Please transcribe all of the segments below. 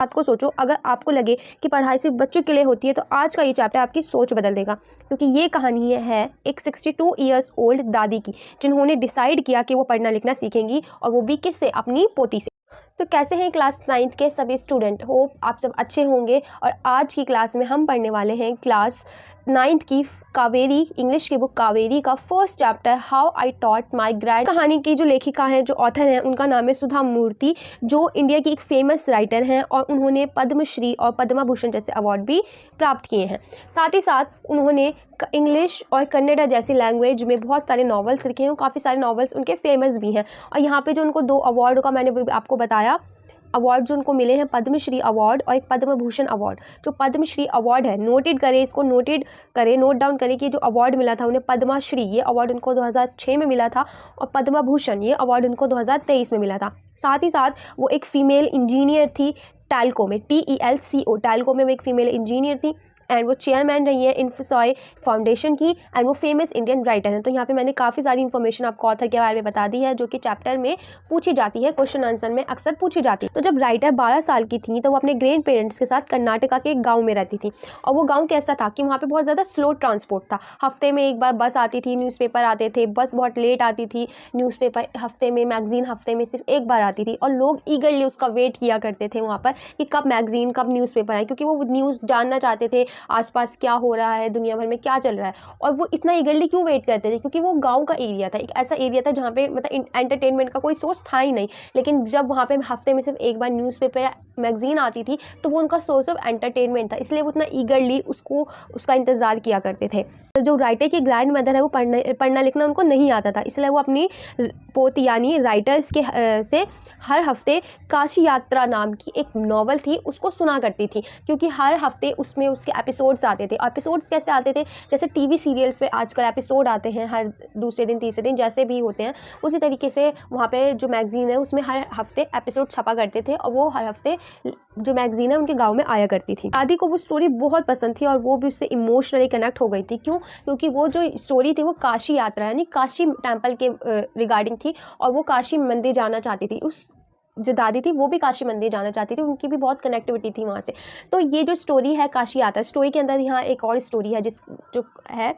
बात को सोचो, अगर आपको लगे कि पढ़ाई सिर्फ बच्चों के लिए होती है तो आज का ये चैप्टर आपकी सोच बदल देगा, क्योंकि ये कहानी है एक 62 ईयर्स ओल्ड दादी की, जिन्होंने डिसाइड किया कि वो पढ़ना लिखना सीखेंगी, और वो भी किससे, अपनी पोती से। तो कैसे हैं क्लास 9th के सभी स्टूडेंट, होप आप सब अच्छे होंगे। और आज की क्लास में हम पढ़ने वाले हैं क्लास 9th की कावेरी, इंग्लिश की बुक कावेरी का first chapter, how I taught my grand. कहानी की जो लेखिका हैं, जो ऑथर हैं, उनका नाम है सुधा मूर्ति, जो इंडिया की एक फेमस राइटर हैं, और उन्होंने पद्मश्री और पद्मा भूषण जैसे अवार्ड भी प्राप्त किए हैं। साथ ही साथ उन्होंने इंग्लिश और कन्नड़ा जैसी लैंग्वेज में बहुत सारे नॉवेल्स लिखे हैं, काफ़ी सारे नॉवेल्स उनके फेमस भी हैं। और यहाँ पे जो उनको 2 अवार्ड का मैंने आपको बताया, अवार्ड जो उनको मिले हैं, पद्मश्री अवार्ड और एक पद्म भूषण अवार्ड। जो पद्मश्री अवार्ड है, नोटेड करें इसको, नोट डाउन करें कि जो अवार्ड मिला था उन्हें पद्मश्री, ये अवार्ड उनको 2006 में मिला था, और पद्म भूषण ये अवार्ड उनको 2023 में मिला था। साथ ही साथ वो एक फ़ीमेल इंजीनियर थी टैल्को में, TELCO, टैल्को में वो एक फ़ीमेल इंजीनियर थी, एंड वो चेयरमैन रही है इन्फोसॉय फाउंडेशन की, एंड वो फेमस इंडियन राइटर हैं। तो यहाँ पे मैंने काफ़ी सारी इन्फॉर्मेशन आपको ऑथर के बारे में बता दी है, जो कि चैप्टर में पूछी जाती है, क्वेश्चन आंसर में अक्सर पूछी जाती है। तो जब राइटर 12 साल की थी तो वो अपने ग्रैंड पेरेंट्स के साथ कर्नाटका के एक गाँव में रहती थी, और वो गाँव कैसा था कि वहाँ पर बहुत ज़्यादा स्लो ट्रांसपोर्ट था। हफ्ते में एक बार बस आती थी, न्यूज़पेपर आते थे, बस बहुत लेट आती थी, न्यूज़पेपर हफ्ते में, मैगज़ीन हफ्ते में सिर्फ एक बार आती थी, और लोग ईगरली उसका वेट किया करते थे वहाँ पर कि कब मैगज़ीन, कब न्यूज़पेपर आए, क्योंकि वो न्यूज़ जानना चाहते थे आसपास क्या हो रहा है, दुनिया भर में क्या चल रहा है। और वो इतना ईगरली क्यों वेट करते थे, क्योंकि वो गांव का एरिया था, एक ऐसा एरिया था जहाँ पे मतलब एंटरटेनमेंट का कोई सोर्स था ही नहीं। लेकिन जब वहाँ पे हफ्ते में सिर्फ एक बार न्यूज़पेपर या मैगज़ीन आती थी तो वो उनका सोर्स ऑफ एंटरटेनमेंट था, इसलिए वो इतना ईगरली उसका इंतज़ार किया करते थे। तो जो राइटर की ग्रैंड मदर है, वो पढ़ना लिखना उनको नहीं आता था, इसलिए वो अपनी पोती यानी राइटर्स के से हर हफ्ते काशी यात्रा नाम की एक नॉवल थी उसको सुना करती थी, क्योंकि हर हफ्ते उसमें उसके एपिसोड्स आते थे। एपिसोड्स कैसे आते थे, जैसे टीवी सीरियल्स पे आजकल एपिसोड आते हैं हर दूसरे दिन, तीसरे दिन, जैसे भी होते हैं, उसी तरीके से वहाँ पे जो मैगज़ीन है उसमें हर हफ्ते एपिसोड छपा करते थे, और वो हर हफ्ते जो मैगज़ीन है उनके गाँव में आया करती थी। दादी को वो स्टोरी बहुत पसंद थी, और वो भी उससे इमोशनली कनेक्ट हो गई थी। क्यों? क्योंकि वो जो स्टोरी थी वो काशी यात्रा यानी काशी टेम्पल के रिगार्डिंग थी, और वो काशी मंदिर जाना चाहती थी। उस जो दादी थी वो भी काशी मंदिर जाना चाहती थी, उनकी भी बहुत कनेक्टिविटी थी वहाँ से। तो ये जो स्टोरी है काशी यात्रा, स्टोरी के अंदर यहाँ एक और स्टोरी है जो है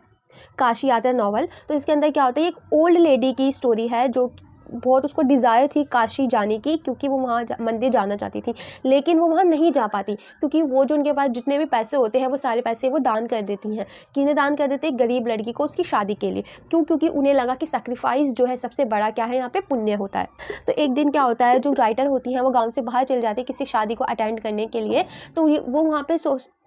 काशी यात्रा नॉवल। तो इसके अंदर क्या होता है, एक ओल्ड लेडी की स्टोरी है जो बहुत उसको डिज़ायर थी काशी जाने की, क्योंकि वो वहाँ मंदिर जाना चाहती थी, लेकिन वो वहाँ नहीं जा पाती, क्योंकि वो जो उनके पास जितने भी पैसे होते हैं वो सारे पैसे वो दान कर देती हैं। किन्हें दान कर देते हैं? गरीब लड़की को उसकी शादी के लिए। क्यों? क्योंकि उन्हें लगा कि सेक्रीफाइस जो है सबसे बड़ा क्या है, यहाँ पे पुण्य होता है। तो एक दिन क्या होता है, जो राइटर होती हैं वो गाँव से बाहर चले जाते हैं किसी शादी को अटेंड करने के लिए। तो वो वहाँ पर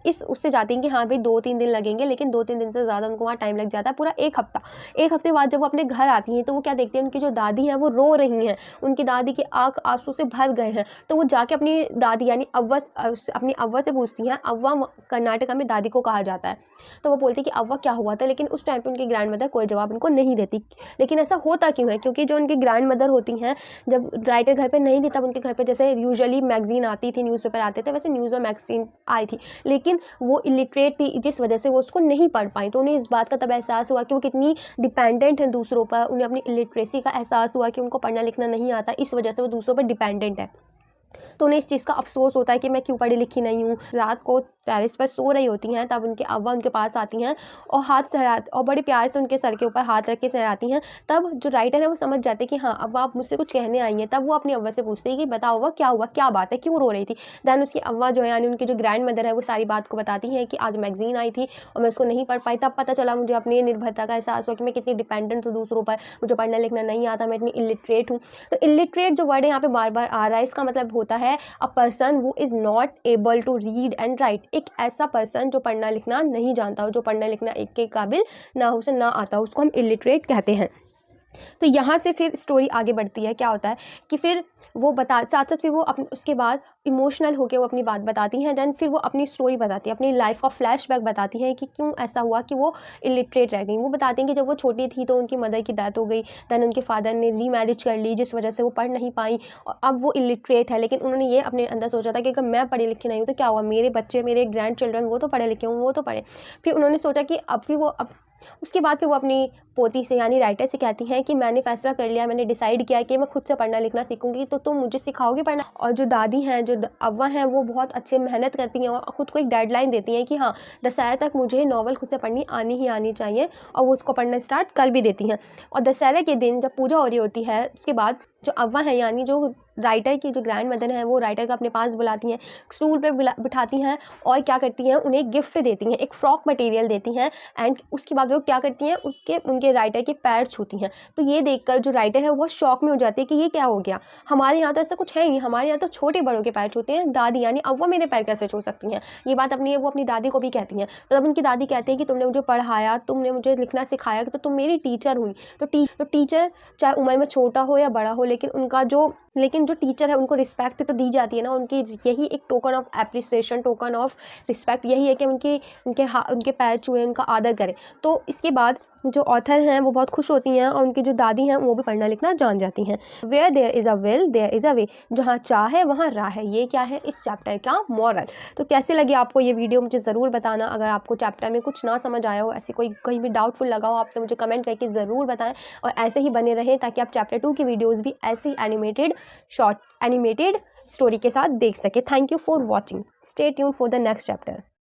उससे जाती हैं कि हाँ भाई 2-3 दिन लगेंगे, लेकिन 2-3 दिन से ज़्यादा उनको वहाँ टाइम लग जाता है, पूरा एक हफ्ता। एक हफ्ते बाद जब वो अपने घर आती हैं तो वो क्या देखती हैं, उनकी जो दादी हैं वो रो रही हैं, उनकी दादी की आँख आंसू से भर गए हैं। तो वो जाके अपनी दादी यानी अपनी अव्वा से पूछती हैं। अव्वा कर्नाटका में दादी को कहा जाता है। तो वो बोलती है कि अव्वा क्या हुआ था, लेकिन उस टाइम पर उनकी ग्रैंड मदर कोई जवाब उनको नहीं देती। लेकिन ऐसा होता क्यों है? क्योंकि जो उनकी ग्रैंड मदर होती हैं, जब राइटर घर पर नहीं थी तब उनके घर पर जैसे यूजुअली मैगज़ीन आती थी, न्यूज़पेपर आते थे, वैसे न्यूज़ और मैगज़ीन आई थी, लेकिन वो इलिटरेट थी, जिस वजह से वो उसको नहीं पढ़ पाई। तो उन्हें इस बात का तब एहसास हुआ कि वो कितनी डिपेंडेंट है दूसरों पर। उन्हें अपनी इलिटरेसी का एहसास हुआ कि उनको पढ़ना लिखना नहीं आता, इस वजह से वो दूसरों पर डिपेंडेंट है। तो उन्हें इस चीज़ का अफसोस होता है कि मैं क्यों पढ़ी लिखी नहीं हूँ। रात को टेरेस पर सो रही होती हैं, तब उनके अव्वा उनके पास आती हैं और बड़े प्यार से उनके सर के ऊपर हाथ रख के सहराती हैं। तब जो राइटर है वो समझ जाते हैं कि हाँ अव्वा आप मुझसे कुछ कहने आई हैं। तब वो अपनी अव्वा से पूछती है कि बताओ अव्वा क्या हुआ, क्या बात है, क्यों रो रही थी। दैन उसकी अव्वा जो है यानी उनकी जो ग्रैंड मदर है वो सारी बात को बताती हैं कि आज मैगज़ीन आई थी और मैं उसको नहीं पढ़ पाई। तब पता चला मुझे अपनी निर्भरता का एहसास हुआ कि मैं कितनी डिपेंडेंट हूँ दूसरों पर, मुझे पढ़ना लिखना नहीं आता, मैं इतनी इलिटरेट हूँ। तो इलिटरेट जो वर्ड यहाँ पे बार बार आ रहा है, इसका मतलब होता है a person who is not able to read and write. एक ऐसा पर्सन जो पढ़ना लिखना नहीं जानता हो, जो पढ़ना लिखना एक के काबिल ना हो, उसे ना आता हो, उसको हम इलिटरेट कहते हैं। तो यहाँ से फिर स्टोरी आगे बढ़ती है। क्या होता है कि फिर वो साथ साथ फिर वो उसके बाद इमोशनल होकर वो अपनी बात बताती हैं। दैन फिर वो अपनी स्टोरी बताती है, अपनी लाइफ का फ्लैशबैक बताती हैं कि क्यों ऐसा हुआ कि वो इलिटरेट रह गई। वो बताती हैं कि जब वो छोटी थी तो उनकी मदर की डेथ हो गई, दैन उनके फादर ने रीमैरिज कर ली, जिस वजह से वो पढ़ नहीं पाई और अब वो इलिटरेट है। लेकिन उन्होंने ये अपने अंदर सोचा था कि अगर मैं पढ़ी लिखी नहीं हूँ तो क्या हुआ, मेरे बच्चे, मेरे ग्रैंड चिल्ड्रन वो तो पढ़े लिखे हूँ, वो तो पढ़े। फिर उन्होंने सोचा कि अब भी वो उसके बाद फिर वो अपनी पोती से यानी राइटर से कहती हैं कि मैंने फ़ैसला कर लिया, मैंने डिसाइड किया कि मैं खुद से पढ़ना लिखना सीखूंगी, तो तुम मुझे सिखाओगे पढ़ना। और जो दादी हैं, जो अव्वा हैं, वो बहुत अच्छे मेहनत करती हैं और ख़ुद को एक डेडलाइन देती हैं कि हाँ, दशहरे तक मुझे नॉवल खुद से पढ़नी आनी ही आनी चाहिए, और वो उसको पढ़ना स्टार्ट कर भी देती हैं। और दशहरे के दिन जब पूजा हो रही होती है, उसके बाद जो अव्वा हैं यानी जो राइटर की जो ग्रैंड मदर हैं, वो राइटर को अपने पास बुलाती हैं, स्टूल पे बिठाती हैं और क्या करती हैं, उन्हें गिफ्ट देती हैं, एक फ्रॉक मटेरियल देती हैं। एंड उसके बाद वो क्या करती हैं, उनके राइटर के पैर छूती हैं। तो ये देखकर जो राइटर है वो शॉक में हो जाती है कि ये क्या हो गया, हमारे यहाँ तो ऐसा कुछ है ही नहीं, हमारे यहाँ तो छोटे बड़ों के पैर छूते हैं, दादी यानी अव्वा मेरे पैर कैसे छू सकती हैं। ये बात वो अपनी दादी को भी कहती हैं। तो तब उनकी दादी कहती है कि तुमने मुझे पढ़ाया, तुमने मुझे लिखना सिखाया, तो तुम मेरी टीचर हुई। तो टीचर चाहे उम्र में छोटा हो या बड़ा हो, लेकिन जो टीचर है उनको रिस्पेक्ट तो दी जाती है ना, उनकी यही एक token of appreciation, token of respect यही है कि उनके पैर छुए, उनका आदर करें। तो इसके बाद जो ऑथर हैं वो बहुत खुश होती हैं और उनकी जो दादी हैं वो भी पढ़ना लिखना जान जाती हैं। Where there is a will there is a way, जहाँ चाह है वहाँ राह है। ये क्या है इस चैप्टर का मॉरल। तो कैसे लगी आपको ये वीडियो, मुझे ज़रूर बताना। अगर आपको चैप्टर में कुछ ना समझ आया हो, ऐसे कोई कहीं भी डाउटफुल लगा हो, आप तो मुझे कमेंट करके ज़रूर बताएं। और ऐसे ही बने रहें ताकि आप चैप्टर 2 की वीडियोज़ भी ऐसी एनिमेटेड स्टोरी के साथ देख सकें। Thank you for watching, stay tune for the next chapter.